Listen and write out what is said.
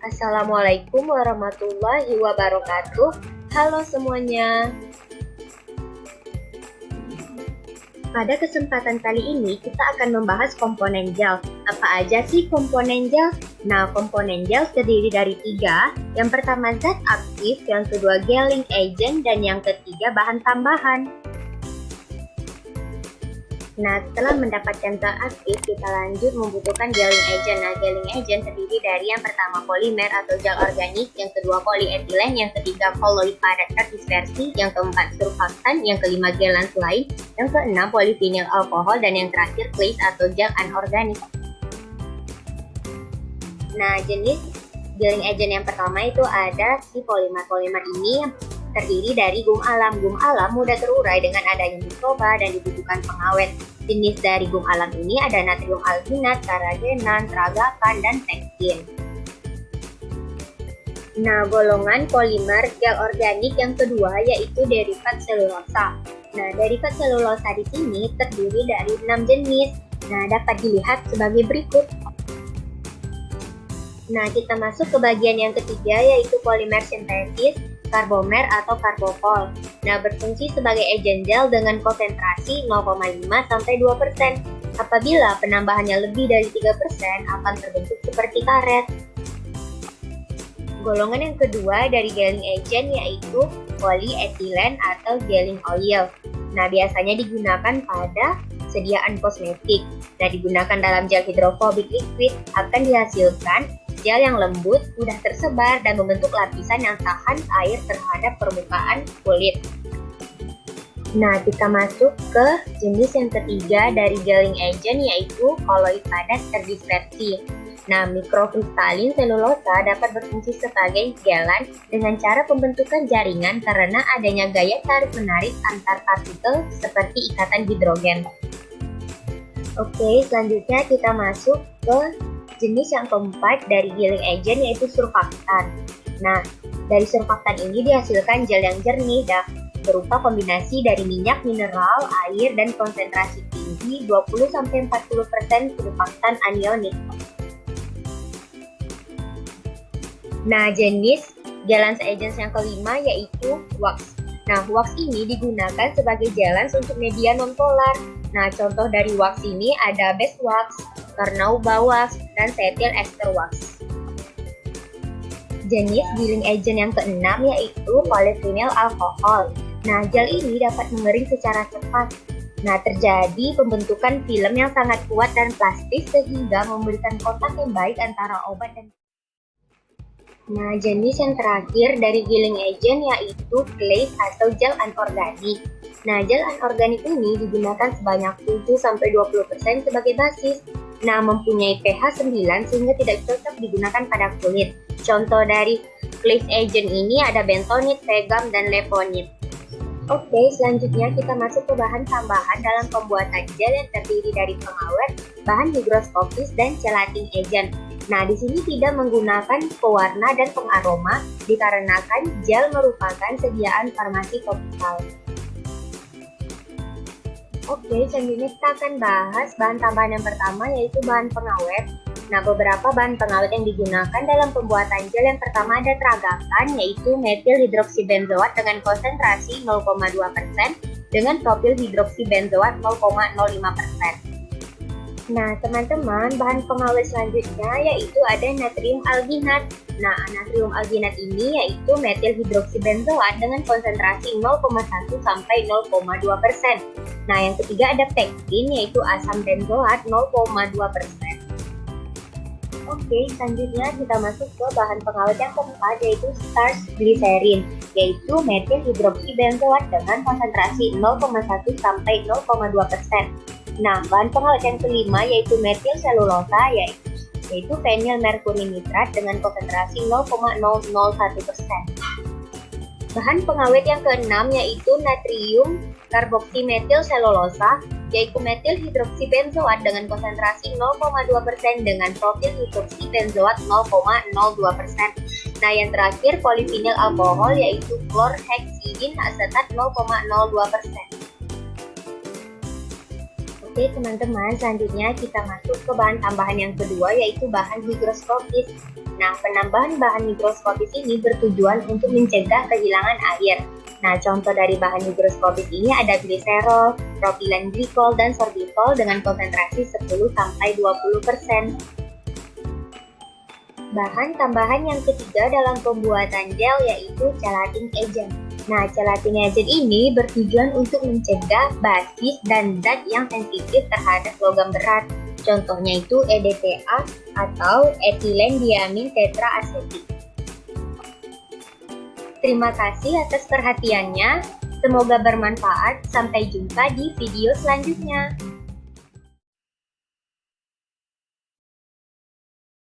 Assalamualaikum warahmatullahi wabarakatuh. Halo semuanya. Pada kesempatan kali ini kita akan membahas komponen gel. Apa aja sih komponen gel? Nah, komponen gel terdiri dari 3. Yang pertama zat aktif, yang kedua gelling agent, dan yang ketiga bahan tambahan. Nah, setelah mendapatkan zat aktif, kita lanjut membutuhkan gelling agent. Nah, gelling agent terdiri dari yang pertama polimer atau gel organik, yang kedua polyethylene, yang ketiga kolloid padat terdispersi, yang keempat surfaktan, yang kelima gelans lain, yang keenam polyvinyl alkohol, dan yang terakhir glaze atau gel anorganik. Nah, jenis gelling agent yang pertama itu ada si polimer. Polimer ini terdiri dari gum alam. Gum alam mudah terurai dengan adanya mikroba dan dibutuhkan pengawet. Jenis dari gum alam ini ada natrium alginat, karagenan, tragakan, dan pektin. Nah, golongan polimer gel organik yang kedua yaitu derivat selulosa. Nah, derivat selulosa di sini terdiri dari 6 jenis. Nah, dapat dilihat sebagai berikut. Nah, kita masuk ke bagian yang ketiga yaitu polimer sintetis, karbomer atau karbopol. Nah, berfungsi sebagai agen gel dengan konsentrasi 0,5 sampai 2%. Apabila penambahannya lebih dari 3% akan terbentuk seperti karet. Golongan yang kedua dari gelling agent yaitu polyethylene atau gelling oil. Nah, biasanya digunakan pada sediaan kosmetik. Nah, digunakan dalam gel hidrofobik liquid akan dihasilkan gel yang lembut, mudah tersebar, dan membentuk lapisan yang tahan air terhadap permukaan kulit. Nah, kita masuk ke jenis yang ketiga dari gelling agent yaitu kolloid padat terdispersi. Nah, mikrokristalin selulosa dapat berfungsi sebagai gelan dengan cara pembentukan jaringan karena adanya gaya tarik-menarik antar partikel seperti ikatan hidrogen. Oke, selanjutnya kita masuk ke jenis yang keempat dari gelling agent yaitu surfaktan. Nah, dari surfaktan ini dihasilkan gel yang jernih dan berupa kombinasi dari minyak, mineral, air, dan konsentrasi tinggi 20-40% surfaktan anionik. Nah, jenis gelans agents yang kelima yaitu wax. Nah, wax ini digunakan sebagai gelans untuk media non-polar. Nah, contoh dari wax ini ada beeswax, carnauba wax, dan cetyl ester wax. Jenis gelling agent yang keenam yaitu polyvinyl alkohol. Nah, gel ini dapat mengering secara cepat. Nah, terjadi pembentukan film yang sangat kuat dan plastis sehingga memberikan kontak yang baik antara obat dan. Nah, jenis yang terakhir dari gelling agent yaitu glaze atau gel anorganik. Nah, gel anorganik ini digunakan sebanyak 7-20% sebagai basis. Nah, mempunyai pH 9 sehingga tidak cocok digunakan pada kulit. Contoh dari glaze agent ini ada bentonit, pegam, dan leponit. Oke, selanjutnya kita masuk ke bahan tambahan dalam pembuatan gel yang terdiri dari pengawet, bahan higroskopis, dan chelating agent. Nah, di sini tidak menggunakan pewarna dan pengaroma dikarenakan gel merupakan sediaan farmasi topikal. Oke, selanjutnya kita akan bahas bahan tambahan yang pertama yaitu bahan pengawet. Nah, beberapa bahan pengawet yang digunakan dalam pembuatan gel yang pertama ada tragakan yaitu metil hidroksibenzoat dengan konsentrasi 0,2% dengan propil hidroksibenzoat 0,05%. Nah, teman-teman, bahan pengawet selanjutnya yaitu ada natrium alginat. Nah, natrium alginat ini yaitu metil hidroksibenzoat dengan konsentrasi 0,1 sampai 0,2%. Nah, yang ketiga ada pektin yaitu asam benzoat 0,2%. Oke, selanjutnya kita masuk ke bahan pengawet yang keempat yaitu starch glycerin yaitu metil hidroksibenzoat dengan konsentrasi 0,1 sampai 0,2%. Nah, bahan pengawet yang kelima yaitu metil selulosa yaitu fenyl merkuri nitrat dengan konsentrasi 0,001%. Bahan pengawet yang keenam yaitu natrium karboksimetil selulosa yaitu metil hidroksibenzoat dengan konsentrasi 0,2% dengan profil hidroksibenzoat 0,02%. Nah, yang terakhir polyvinyl alkohol yaitu chlorhexidin asetat 0,02%. Oke teman-teman, selanjutnya kita masuk ke bahan tambahan yang kedua, yaitu bahan higroskopis. Nah, penambahan bahan higroskopis ini bertujuan untuk mencegah kehilangan air. Nah, contoh dari bahan higroskopis ini ada gliserol, propilen glikol, dan sorbitol dengan konsentrasi 10-20%. Bahan tambahan yang ketiga dalam pembuatan gel yaitu chelating agent. Nah, chelating agent ini bertujuan untuk mencegah basis dan zat yang sensitif terhadap logam berat. Contohnya itu EDTA atau etilen diamin tetraasetik. Terima kasih atas perhatiannya. Semoga bermanfaat. Sampai jumpa di video selanjutnya.